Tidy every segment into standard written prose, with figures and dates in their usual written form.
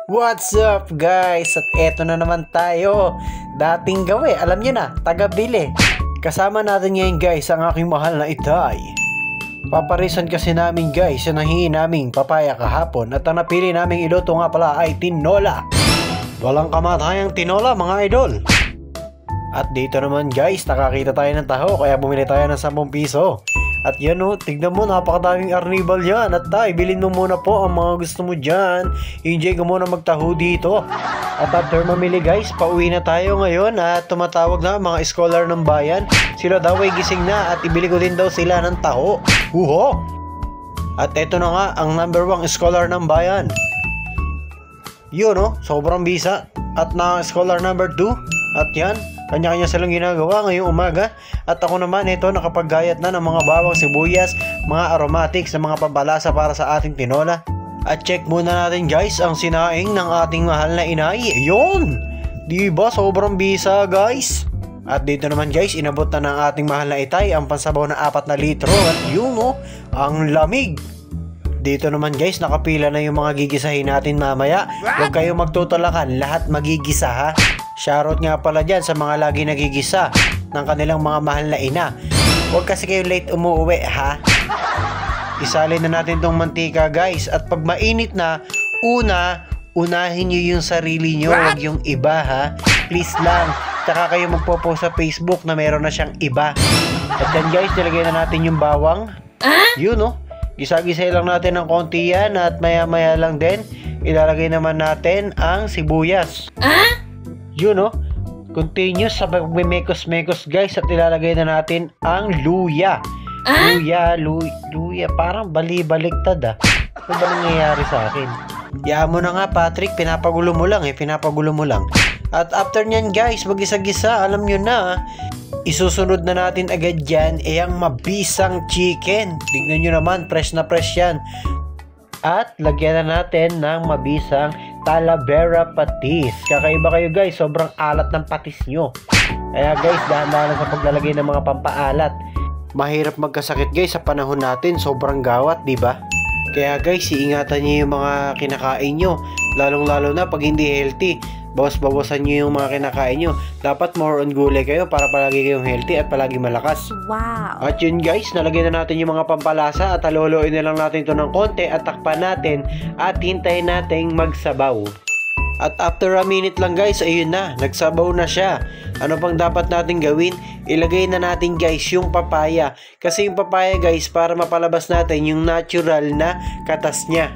What's up guys? At eto na naman tayo. Dating gawi, alam nyo na, taga-bili. Kasama natin ngayon guys ang aking mahal na itay. Paparisan kasi namin guys yung nahingi naming papaya kahapon. At ang napili naming iluto nga pala ay tinola. Walang kamatayang tinola mga idol. At dito naman guys, nakakita tayo ng taho kaya bumili tayo ng 10 piso. At yan o, tignan mo, napakadaming arnibal yan. At tay, bilhin mo muna po ang mga gusto mo dyan. Enjoy ka muna magtaho dito. At after mamili guys, pauwi na tayo ngayon. At tumatawag na mga scholar ng bayan. Sila daw ay gising na at ibili ko din daw sila ng taho. Uho! At eto na nga ang number 1 scholar ng bayan. Yun o, sobrang bisa. At na scholar number 2. At yan, kanya-kanya silang ginagawa ngayong umaga. At ako naman ito nakapaggayat na ng mga bawang sibuyas, mga aromatics na mga pampalasa para sa ating tinola. At check muna natin guys ang sinaing ng ating mahal na inay. Yun! Diba sobrang bisa guys? At dito naman guys, inabot na ng ating mahal na itay ang pansabaw na 4 na litro. At yun o, ang lamig! Dito naman guys, nakapila na yung mga gigisahin natin mamaya. Huwag kayong magtutulakan, lahat magigisa ha. Shoutout nga pala dyan sa mga lagi nagigisa ng kanilang mga mahal na ina. Huwag kasi kayo late umuwi ha. Isalin na natin tong mantika guys. At pag mainit na, unahin nyo yung sarili nyo, huwag yung iba ha. Please lang. Tsaka kayo magpo-post sa Facebook na meron na siyang iba. At yan guys, nilagay na natin yung bawang. Yun o. Gisa-gisa lang natin ng konti yan. At maya-maya lang din, ilalagay naman natin ang sibuyas. Yun o. Continuous sa pagmimekos-mekos guys. At ilalagay na natin ang luya. Luya. Parang bali-baliktad ah. Ano ba nangyayari sa akin? Yaan mo na nga Patrick. Pinapagulo mo lang. At after nyan guys, mag-isa-gisa. Alam nyo na, isusunod na natin agad dyan ang mabisang chicken. Tignan nyo naman, fresh na fresh yan. At lagyan na natin ng mabisang Talavera patis. Kakaiba kayo guys, sobrang alat ng patis nyo. Kaya guys, dahan-dahan sa paglalagay ng mga pampaalat. Mahirap magkasakit guys sa panahon natin, sobrang gawat, di ba? Kaya guys, iingatan niyo yung mga kinakain nyo. Lalong-lalo na pag hindi healthy. Bawas-bawasan nyo yung mga kinakain nyo. Dapat more on gulay kayo para palagi kayong healthy at palagi malakas. Wow! At yun guys, nalagyan na natin yung mga pampalasa at haluluin na lang natin ito ng konti at takpan natin at hintayin natin magsabaw. At after a minute lang guys, ayun na, nagsabaw na siya. Ano pang dapat natin gawin? Ilagay na natin guys yung papaya. Kasi yung papaya guys, para mapalabas natin yung natural na katas niya.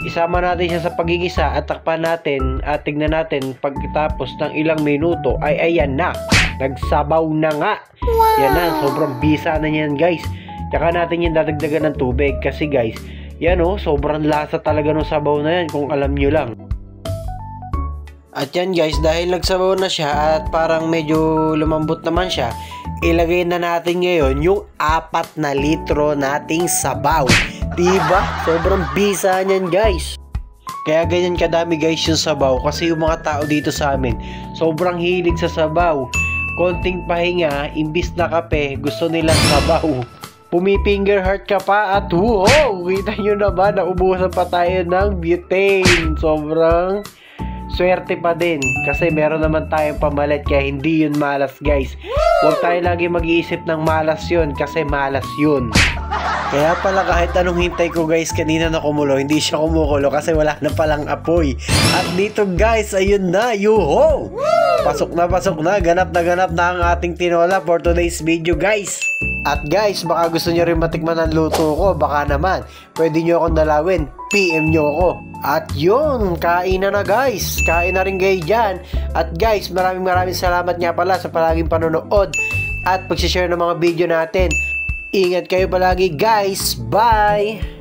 Isama natin siya sa pagigisa at takpan natin at tignan natin pagkatapos ng ilang minuto ay ayan na. Nagsabaw na nga. Wow. Yan na, sobrang bisa na yan guys. Tsaka natin yung dadagdagan ng tubig kasi guys, yan o, sobrang lasa talaga ng sabaw na yan kung alam nyo lang. At yan guys, dahil nagsabaw na siya at parang medyo lumambot naman siya, ilagay na natin ngayon yung 4 na litro nating sabaw. Diba? Sobrang bisa niyan guys. Kaya ganyan kadami guys yung sabaw kasi yung mga tao dito sa amin sobrang hilig sa sabaw. Konting pahinga, imbis na kape, gusto nilang sabaw. Pumifinger heart ka pa at wow! Kita nyo naman, naubusan pa tayo ng butane. Sobrang swerte pa din kasi meron naman tayong pamalit kaya hindi yun malas guys. Huwag tayo lagi mag-iisip ng malas yun kasi malas yun. Kaya pala kahit anong hintay ko guys kanina na kumulo, hindi siya kumukulo kasi wala na palang apoy. At dito guys, ayun na, yuho! Pasok na, ganap na ang ating tinola for today's video guys. At guys, baka gusto nyo rin matikman ang luto ko, baka naman, pwede nyo akong dalawin, PM nyo ako. At yun, kain na guys, kain na rin kayo dyan. At guys, maraming salamat nga pala sa palaging panonood at pag-share ng mga video natin. Ingat kayo palagi guys. Bye!